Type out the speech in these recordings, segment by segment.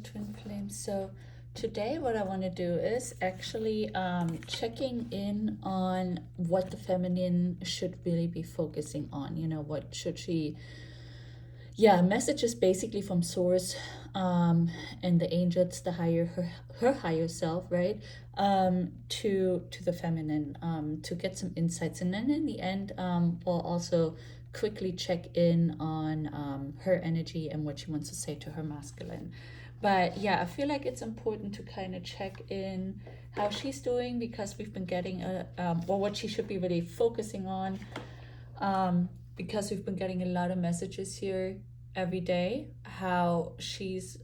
twin flames. So today what I want to do is actually checking in on what the feminine should really be focusing on. You know, what should she, messages basically from source and the angels, the higher, her higher self, right, to the feminine, to get some insights. And then in the end, we'll also quickly check in on her energy and what she wants to say to her masculine. But yeah, I feel like it's important to kind of check in how she's doing, because we've been getting what she should be really focusing on, because we've been getting a lot of messages here every day, how she's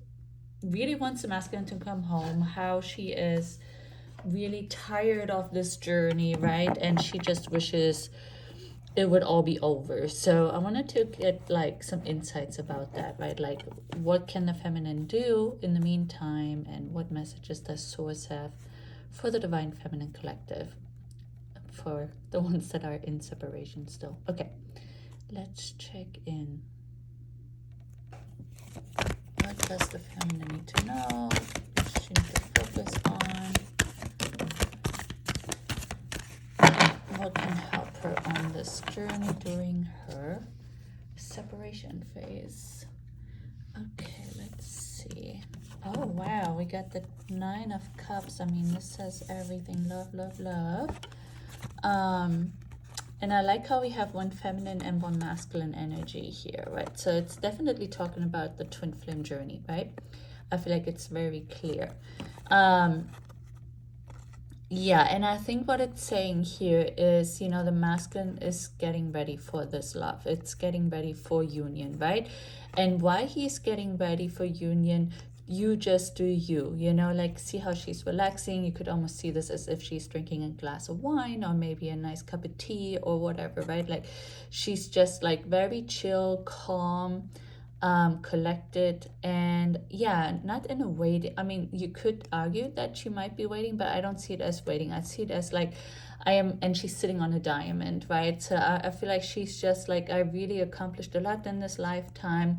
really wants the masculine to come home, how she is really tired of this journey, right? And she just wishes it would all be over. So I wanted to get like some insights about that, right? Like, what can the feminine do in the meantime, and what messages does source have for the divine feminine collective, for the ones that are in separation still. Okay, let's check in. What does the feminine need to know? What does she need to focus on? What can help her on this journey during her separation phase? Okay, let's see. Oh wow, we got the 9 of Cups. I mean, this says everything. Love, love, love. And I like how we have one feminine and one masculine energy here, right? So it's definitely talking about the twin flame journey, right? I feel like it's very clear. Yeah, and I think what it's saying here is, you know, the masculine is getting ready for this love. It's getting ready for union, right? And why he's getting ready for union, you just do you, you know, like, see how she's relaxing. You could almost see this as if she's drinking a glass of wine, or maybe a nice cup of tea or whatever, right? Like, she's just like very chill, calm, collected, and yeah, not in a waiting. I mean, you could argue that she might be waiting, but I don't see it as waiting. I see it as like, I am, and she's sitting on a diamond, right? So I feel like she's just like, I really accomplished a lot in this lifetime,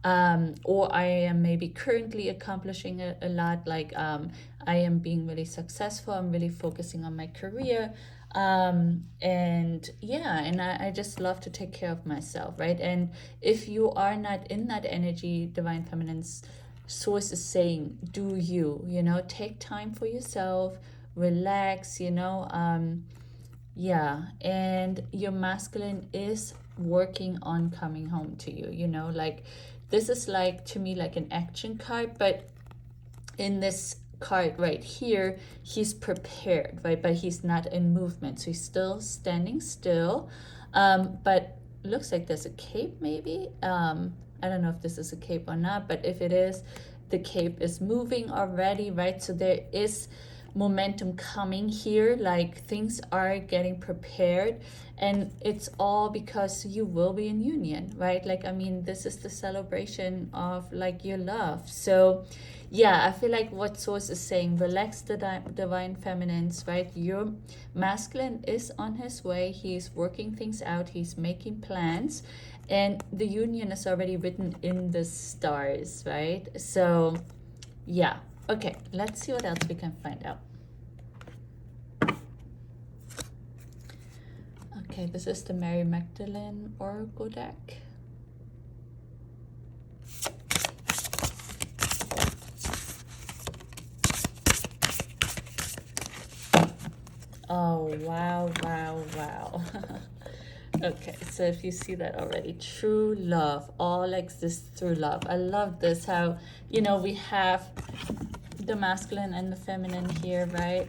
or I am maybe currently accomplishing a lot, like I am being really successful, I'm really focusing on my career, and yeah, and I just love to take care of myself, right? And if you are not in that energy, divine feminine's source is saying, do you, you know, take time for yourself, relax, you know, yeah, and your masculine is working on coming home to you, you know, like, this is like, to me, like an action card, but in this card right here, he's prepared, right? But he's not in movement, so he's still standing still, but looks like there's a cape, maybe. I don't know if this is a cape or not, but if it is, the cape is moving already, right? So there is momentum coming here, like things are getting prepared, and it's all because you will be in union, right? Like, I mean, this is the celebration of like your love. So yeah, I feel like what source is saying, relax the divine feminines, right? Your masculine is on his way. He's working things out, he's making plans, and the union is already written in the stars, right? So yeah, okay, let's see what else we can find out. Okay, this is the Mary Magdalene Oracle deck. Oh, wow, wow, wow. Okay, so if you see that already, true love, all exists through love. I love this, how, you know, we have the masculine and the feminine here, right?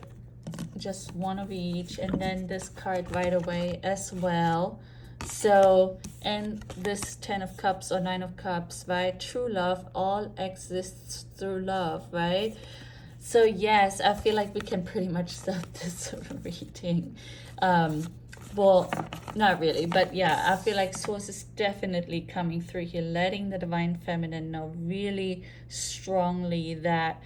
Just one of each, and then this card right away as well. So, and this 10 of Cups or 9 of Cups, right? True love, all exists through love, right? So yes, I feel like we can pretty much stop this reading. Well, not really, but yeah, I feel like source is definitely coming through here, letting the divine feminine know really strongly that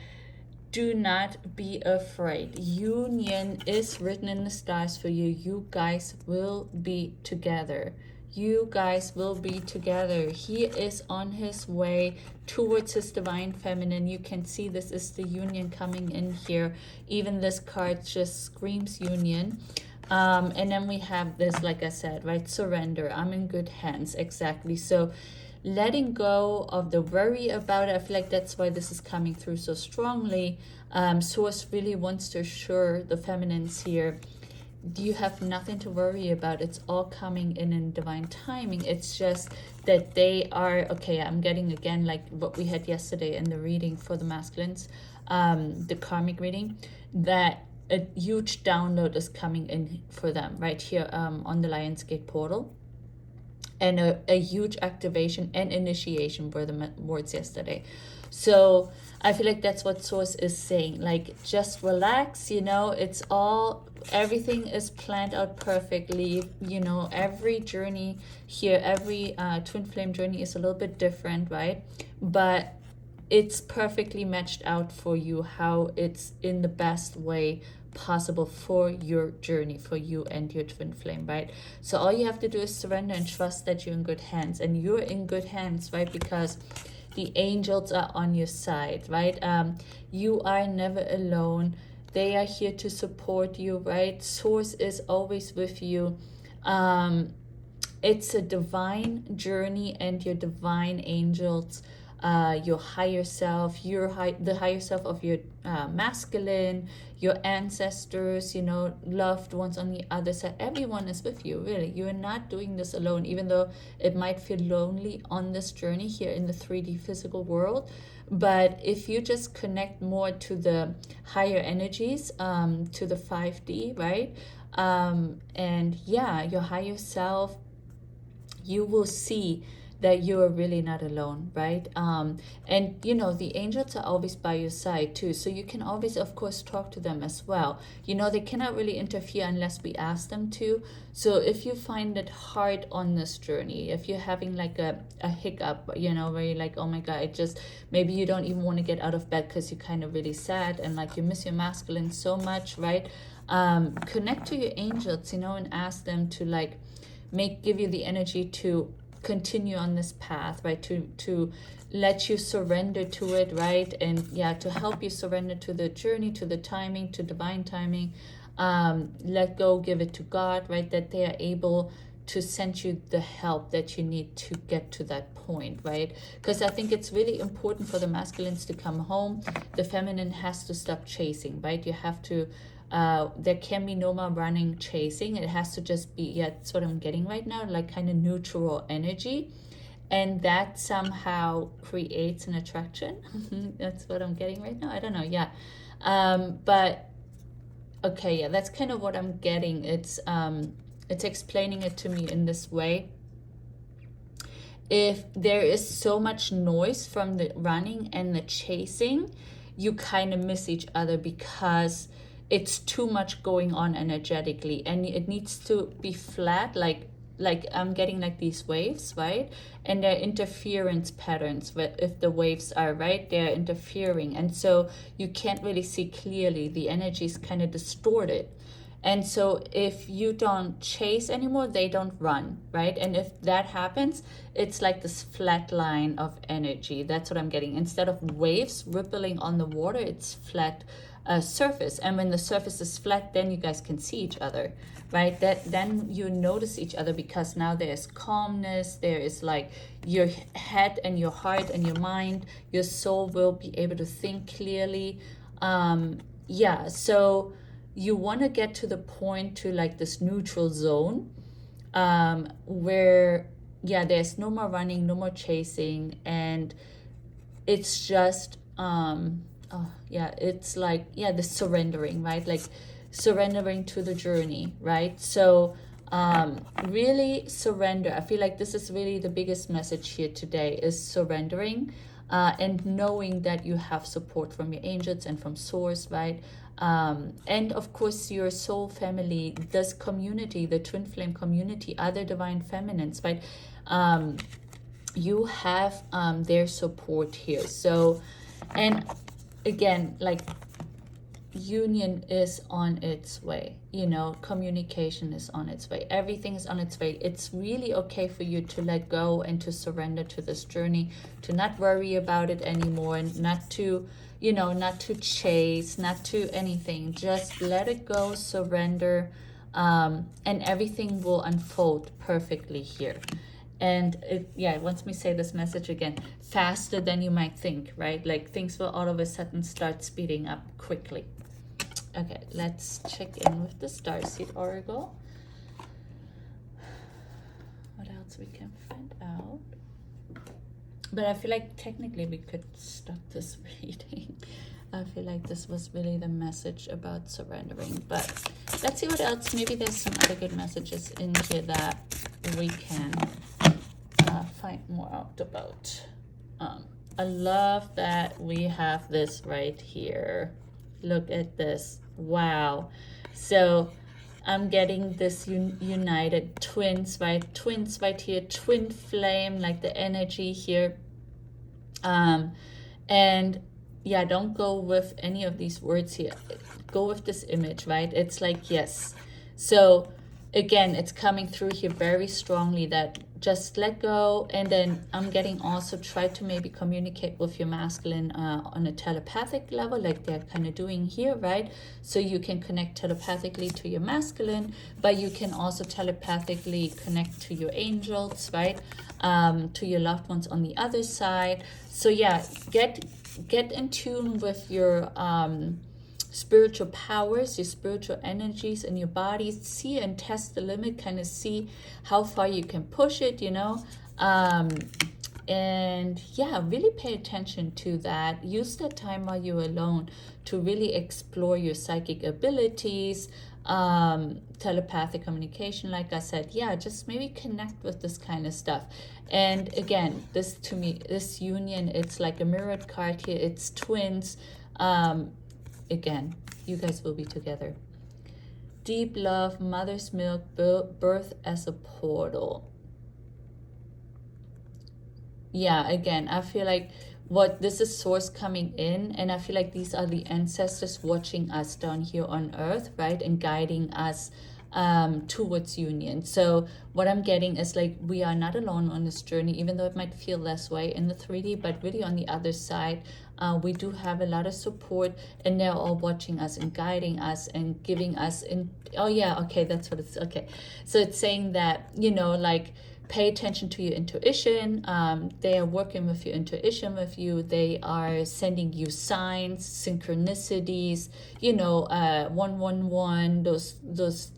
do not be afraid. Union is written in the stars for you. You guys will be together. you guys will be together. He is on his way towards his divine feminine. You can see this is the union coming in here. Even this card just screams union. And then we have this, like I said, right? Surrender. I'm in good hands. Exactly. So letting go of the worry about it. I feel like that's why this is coming through so strongly. Source really wants to assure the feminines here, you have nothing to worry about. It's all coming in divine timing. It's just that they are, okay, I'm getting again like what we had yesterday in the reading for the masculines, the karmic reading, that a huge download is coming in for them right here on the Lion's Gate portal. And a huge activation and initiation were the words yesterday. So I feel like that's what Source is saying. Like, just relax, you know, it's all, everything is planned out perfectly. You know, every journey here, every twin flame journey is a little bit different, right? But it's perfectly matched out for you, how it's in the best way possible for your journey, for you and your twin flame, right? So all you have to do is surrender and trust that you're in good hands. And you're in good hands, right? Because the angels are on your side, right? You are never alone. They are here to support you, right? Source is always with you. It's a divine journey, and your divine angels, your higher self, the higher self of your masculine, your ancestors, you know, loved ones on the other side, everyone is with you, really. You are not doing this alone, even though it might feel lonely on this journey here in the 3D physical world. But if you just connect more to the higher energies, to the 5D, right? And yeah, your higher self, you will see that you are really not alone, right? And you know, the angels are always by your side too, so you can always, of course, talk to them as well. You know, they cannot really interfere unless we ask them to. So if you find it hard on this journey, if you're having like a hiccup, you know, where you're like, oh my god, maybe you don't even want to get out of bed because you're kind of really sad and like you miss your masculine so much, right? Connect to your angels, you know, and ask them to like give you the energy to continue on this path, right? To let you surrender to it, right? And yeah, to help you surrender to the journey, to the timing, to divine timing. Let go, give it to God, right? That they are able to send you the help that you need to get to that point, right? Because I think it's really important for the masculines to come home. The feminine has to stop chasing, right? You have to there can be no more running, chasing. It has to just be, yeah, that's what I'm getting right now, like kind of neutral energy. And that somehow creates an attraction. That's what I'm getting right now. I don't know, yeah. But okay, yeah, that's kind of what I'm getting. It's explaining it to me in this way. If there is so much noise from the running and the chasing, you kind of miss each other because it's too much going on energetically, and it needs to be flat, like I'm getting like these waves, right? And they're interference patterns. If the waves are right, they're interfering, and so you can't really see clearly. The energy is kind of distorted. And so if you don't chase anymore, they don't run, right? And if that happens, it's like this flat line of energy. That's what I'm getting. Instead of waves rippling on the water, it's flat surface. And when the surface is flat, then you guys can see each other, right? Then you notice each other, because now there's calmness. There is like your head and your heart and your mind, your soul will be able to think clearly. Yeah, so you want to get to the point, to like this neutral zone, where yeah, there's no more running, no more chasing, and it's just yeah, it's like, yeah, the surrendering, right? Like surrendering to the journey, right? So really surrender. I feel like this is really the biggest message here today, is surrendering, and knowing that you have support from your angels and from source, right? And of course your soul family, this community, the twin flame community, other divine feminines, right? You have their support here. So, and again, like union is on its way, you know, communication is on its way, everything is on its way. It's really okay for you to let go and to surrender to this journey, to not worry about it anymore, and not to, you know, not to chase, not to anything. Just let it go, surrender, and everything will unfold perfectly here. And it wants me to say this message again, faster than you might think, right? Like things will all of a sudden start speeding up quickly. Okay, let's check in with the Starseed Oracle. What else we can find out? But I feel like technically we could stop this reading. I feel like this was really the message about surrendering. But let's see what else. Maybe there's some other good messages in here that we can find more out about. I love that we have this right here. Look at this. Wow. So I'm getting this united twins, right? Twins right here, twin flame, like the energy here. And yeah, don't go with any of these words here. Go with this image, right? It's like, yes. So again, it's coming through here very strongly that just let go. And then I'm getting also try to maybe communicate with your masculine on a telepathic level, like they're kind of doing here, right? So you can connect telepathically to your masculine, but you can also telepathically connect to your angels, right? To your loved ones on the other side. So yeah, get in tune with your spiritual powers, your spiritual energies in your body. See and test the limit, kind of see how far you can push it, you know. And yeah, really pay attention to that. Use that time while you're alone to really explore your psychic abilities, telepathic communication, like I said. Yeah, just maybe connect with this kind of stuff. And again, this to me, this union, it's like a mirrored card here. It's twins. Again, you guys will be together. Deep love, mother's milk, birth as a portal. Yeah, again, I feel like this is source coming in, and I feel like these are the ancestors watching us down here on earth, right? And guiding us towards union. So what I'm getting is like we are not alone on this journey, even though it might feel less way in the 3D, but really on the other side, we do have a lot of support, and they're all watching us and guiding us and giving us oh yeah, okay, that's what it's okay. So it's saying that, you know, like pay attention to your intuition. They are working with your intuition with you. They are sending you signs, synchronicities, you know, 111, those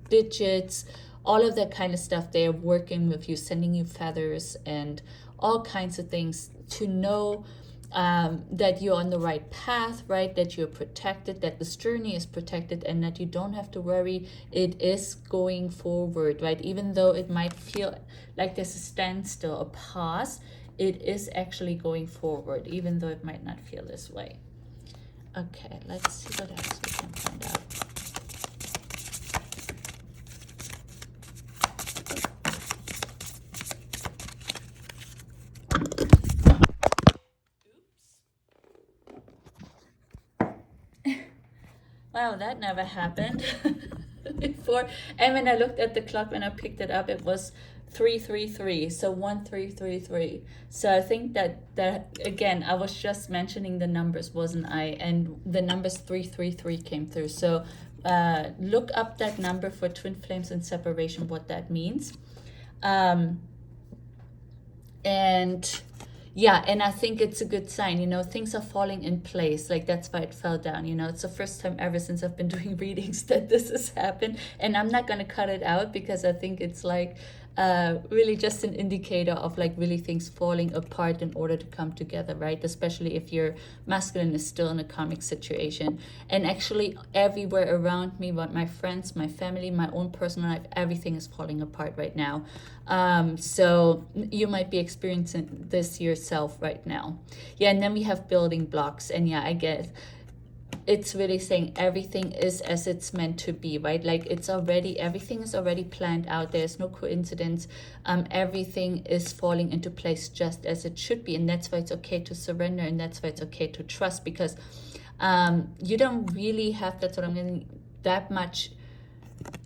digits, all of that kind of stuff. They are working with you, sending you feathers and all kinds of things to know that you're on the right path, right? That you're protected, that this journey is protected, and that you don't have to worry. It is going forward, right? Even though it might feel like there's a standstill, a pause, it is actually going forward, even though it might not feel this way. Okay, let's see what else we can find out. Wow, that never happened before. And when I looked at the clock, when I picked it up, it was 333, so 1333. So I think that again, I was just mentioning the numbers, wasn't I? And the numbers 333 came through. So look up that number for twin flames and separation, what that means. And yeah, and I think it's a good sign, you know, things are falling in place. Like that's why it fell down, you know. It's the first time ever since I've been doing readings that this has happened. And I'm not going to cut it out because I think it's like really just an indicator of like really things falling apart in order to come together, right? Especially if your masculine is still in a karmic situation. And actually everywhere around me, but my friends, my family, my own personal life, everything is falling apart right now. So you might be experiencing this yourself right now. Yeah, and then we have building blocks. And yeah, I guess it's really saying everything is as it's meant to be, right? Like it's already, everything is already planned out. There's no coincidence. Everything is falling into place just as it should be. And that's why it's okay to surrender. And that's why it's okay to trust, because You don't really have that much.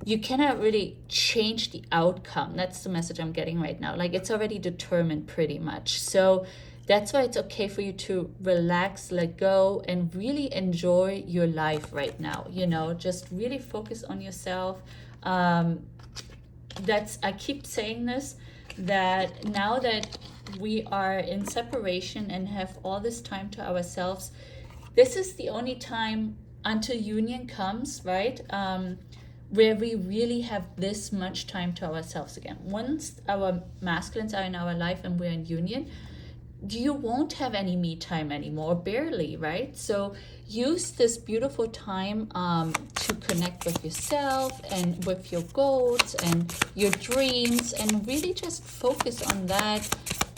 You cannot really change the outcome. That's the message I'm getting right now. Like, it's already determined pretty much. So that's why it's okay for you to relax, let go, and really enjoy your life right now. You know, just really focus on yourself. I keep saying this, that now that we are in separation and have all this time to ourselves, this is the only time until union comes, right? Where we really have this much time to ourselves again. Once our masculines are in our life and we're in union, you won't have any me time anymore, barely, right? So use this beautiful time to connect with yourself and with your goals and your dreams, and really just focus on that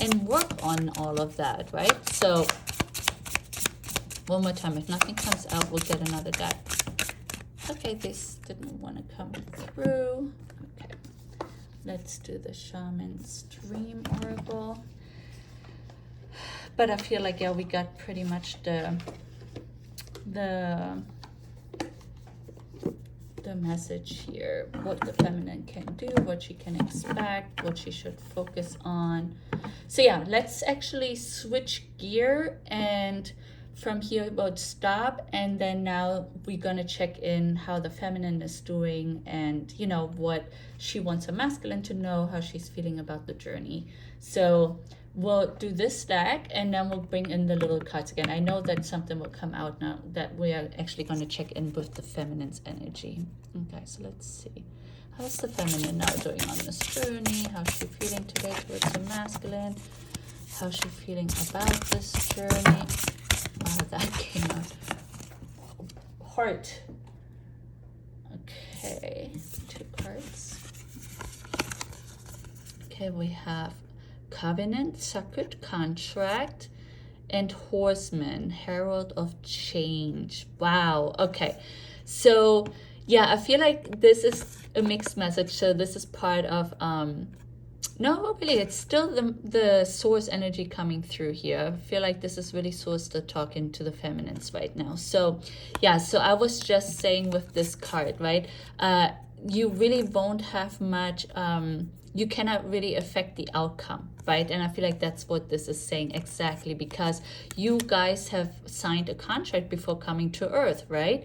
and work on all of that, right? So one more time, if nothing comes out, we'll get another deck. Okay, this didn't want to come through. Okay, let's do the Shaman's Dream Oracle. But I feel like, yeah, we got pretty much the message here. What the feminine can do, what she can expect, what she should focus on. So yeah, let's actually switch gear, and from here we'll stop, and then now we're gonna check in how the feminine is doing, and you know what she wants a masculine to know, how she's feeling about the journey. So we'll do this stack, and then we'll bring in the little cards again. I know that something will come out now that we are actually going to check in with the feminine's energy. Okay, so let's see. How's the feminine now doing on this journey? How's she feeling today towards the masculine? How's she feeling about this journey? Wow, that came out. Heart. Okay, 2 cards. Okay, we have Covenant, Sacred Contract, and Horseman, Herald of Change. Wow. Okay. So yeah, I feel like this is a mixed message. So this is part of no, really, it's still the source energy coming through here. I feel like this is really source to talking to the feminines right now. So yeah, so I was just saying with this card, right? You really won't have much you cannot really affect the outcome, right? And I feel like that's what this is saying exactly, because you guys have signed a contract before coming to Earth, right?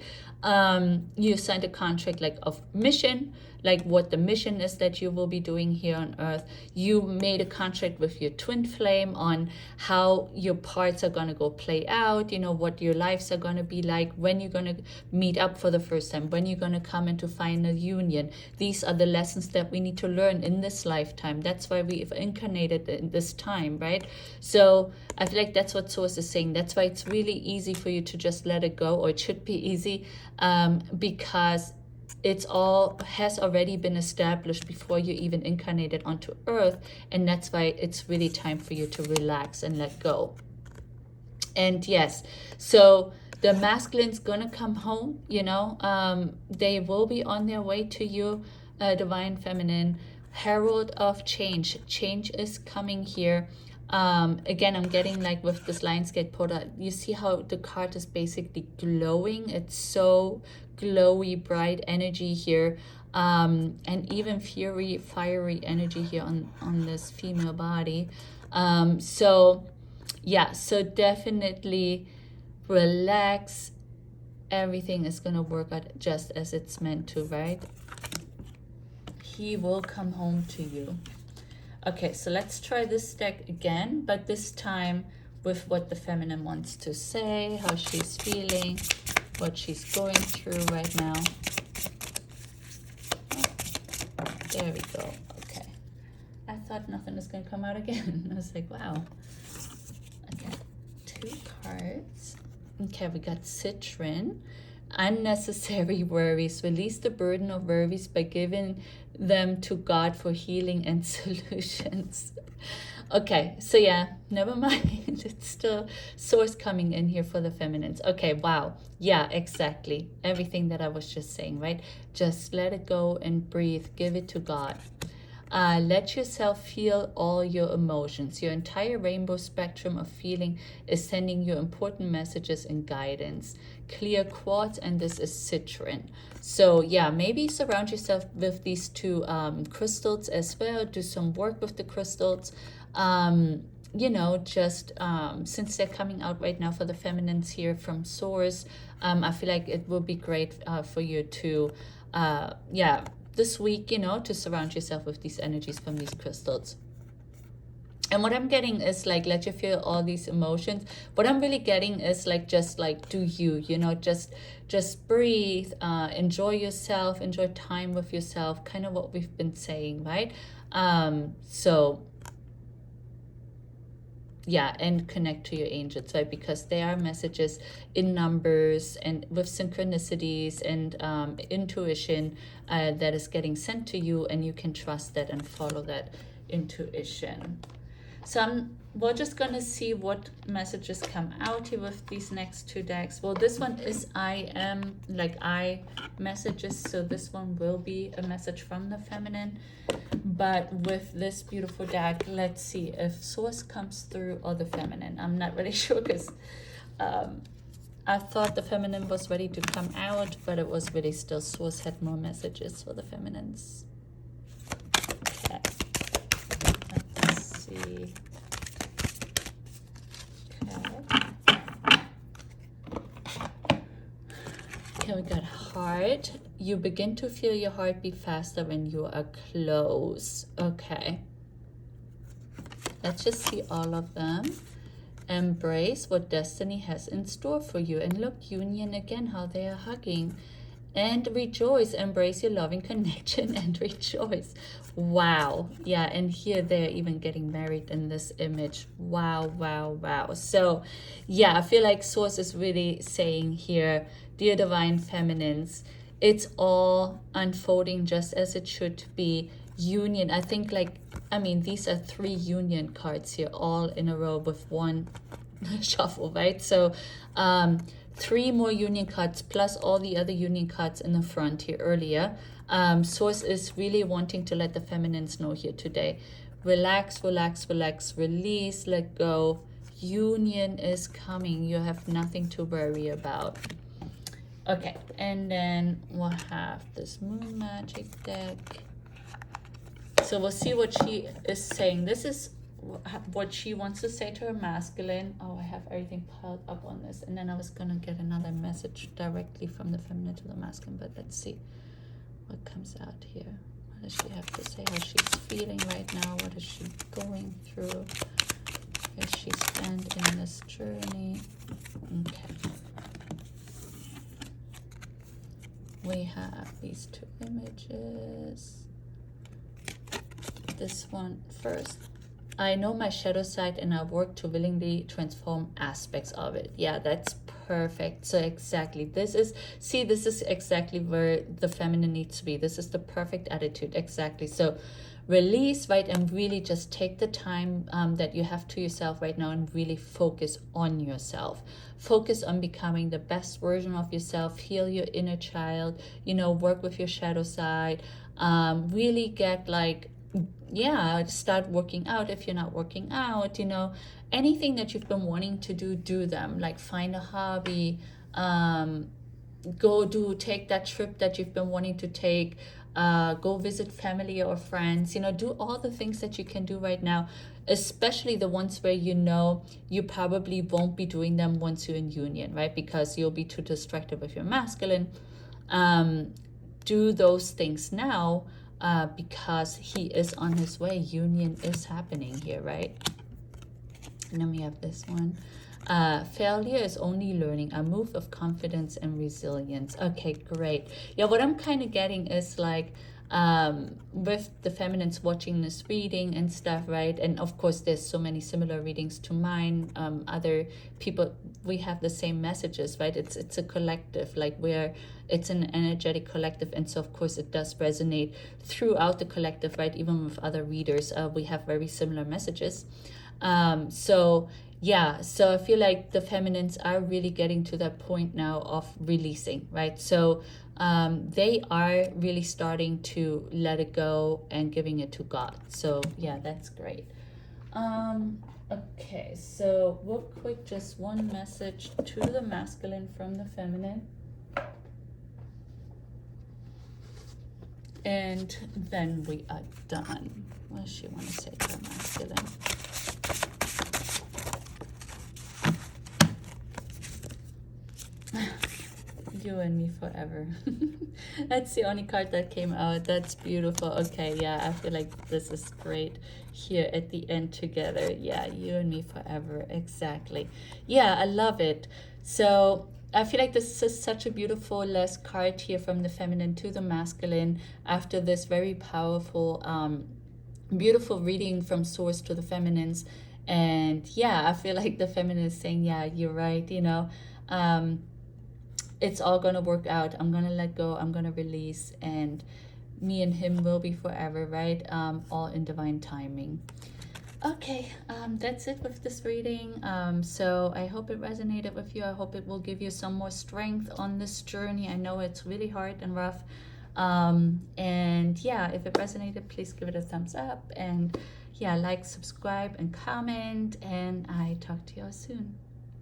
You signed a contract like of mission, like what the mission is that you will be doing here on Earth. You made a contract with your twin flame on how your parts are going to go play out, you know, what your lives are going to be like, when you're going to meet up for the first time, when you're going to come into final union. These are the lessons that we need to learn in this lifetime. That's why we've incarnated in this time, right? So I feel like that's what Source is saying. That's why it's really easy for you to just let it go, or it should be easy, because it's all has already been established before you even incarnated onto Earth, and that's why it's really time for you to relax and let go. And yes, so the masculine's gonna come home, you know, they will be on their way to you, divine feminine, herald of change. Change is coming here. Again, I'm getting like with this Lionsgate portal, you see how the card is basically glowing. It's so glowy, bright energy here, and even fiery energy here on this female body. So yeah, so definitely relax. Everything is gonna work out just as it's meant to, right? He will come home to you. Okay, so let's try this deck again, but this time with what the feminine wants to say, how she's feeling, what she's going through right now. Oh, there we go. Okay. I thought nothing was going to come out again. I was like, wow. Okay, 2 cards. Okay, we got Citron. Unnecessary worries. Release the burden of worries by giving them to God for healing and solutions. Okay, so yeah, never mind. It's still Source coming in here for the feminines. Okay, wow. Yeah, exactly. Everything that I was just saying, right? Just let it go and breathe. Give it to God. Let yourself feel all your emotions. Your entire rainbow spectrum of feeling is sending you important messages and guidance. Clear quartz, and this is citron. So yeah, maybe surround yourself with these two crystals as well. Do some work with the crystals. You know, just since they're coming out right now for the feminines here from Source, I feel like it will be great for you to, yeah, this week, you know, to surround yourself with these energies from these crystals. And what I'm getting is like, let you feel all these emotions. What I'm really getting is like, just like, do you know, just breathe, enjoy yourself, enjoy time with yourself, kind of what we've been saying, right? So yeah, and connect to your angels, right? Because they are messages in numbers and with synchronicities and intuition that is getting sent to you, and you can trust that and follow that intuition. So we're just going to see what messages come out here with these next two decks. Well, this one is I messages, so this one will be a message from the feminine. But with this beautiful deck, let's see if Source comes through or the feminine. I'm not really sure, because I thought the feminine was ready to come out, but it was really still Source had more messages for the feminines. Okay. Let's see. Okay, we got heart. You begin to feel your heart beat faster when you are close. Okay. Let's just see all of them. Embrace what destiny has in store for you. And look, union again, how they are hugging. And rejoice. Embrace your loving connection and rejoice. Wow. Yeah, and here they're even getting married in this image. Wow, wow, wow. So yeah, I feel like Source is really saying here, dear divine feminines, it's all unfolding just as it should be. Union, I think, like, I mean, these are 3 union cards here, all in a row with one shuffle, right? So 3 more union cards plus all the other union cards in the front here earlier. Source is really wanting to let the feminines know here today. Relax, relax, relax, release, let go. Union is coming. You have nothing to worry about. Okay, and then we'll have this Moon Magic deck. So we'll see what she is saying. This is what she wants to say to her masculine. Oh, I have everything piled up on this. And then I was going to get another message directly from the feminine to the masculine. But let's see what comes out here. What does she have to say? How she's feeling right now? What is she going through? Where she stand in this journey? Okay. We have these 2 images. This one first. I know my shadow side and I work to willingly transform aspects of it. Yeah, that's perfect. So exactly, this is exactly where the feminine needs to be. This is the perfect attitude, exactly. So release, right, and really just take the time that you have to yourself right now and really focus on yourself. Focus on becoming the best version of yourself. Heal your inner child, you know, work with your shadow side. Really get like, yeah, start working out if you're not working out, you know, anything that you've been wanting to do them. Like find a hobby, take that trip that you've been wanting to take, go visit family or friends, you know, do all the things that you can do right now, especially the ones where you know you probably won't be doing them once you're in union, right? Because you'll be too distracted with your masculine. Do those things now. Because he is on his way. Union is happening here, right? And then we have this one. Failure is only learning, a move of confidence and resilience. Okay, great. Yeah, what I'm kind of getting is like, with the feminines watching this reading and stuff, right? And of course, there's so many similar readings to mine. Other people, we have the same messages, right? It's a collective, like it's an energetic collective, and so of course it does resonate throughout the collective, right? Even with other readers, we have very similar messages. So yeah, so I feel like the feminines are really getting to that point now of releasing, right? So they are really starting to let it go and giving it to God. So yeah, that's great. Okay, so real quick, just one message to the masculine from the feminine. And then we are done. What does she want to say to the masculine? You and me forever. That's the only card that came out. That's beautiful. Okay, yeah, I feel like this is great here at the end together. Yeah, you and me forever. Exactly. Yeah, I love it. So I feel like this is such a beautiful last card here from the feminine to the masculine after this very powerful, beautiful reading from source to the feminines. And yeah, I feel like the feminine is saying, yeah, you're right, you know. It's all gonna work out. I'm gonna let go, I'm gonna release, and me and him will be forever, right? All in divine timing. Okay, that's it with this reading. So I hope it resonated with you. I hope it will give you some more strength on this journey. I know it's really hard and rough. And yeah, if it resonated, please give it a thumbs up, and yeah, like, subscribe, and comment, and I talk to you all soon.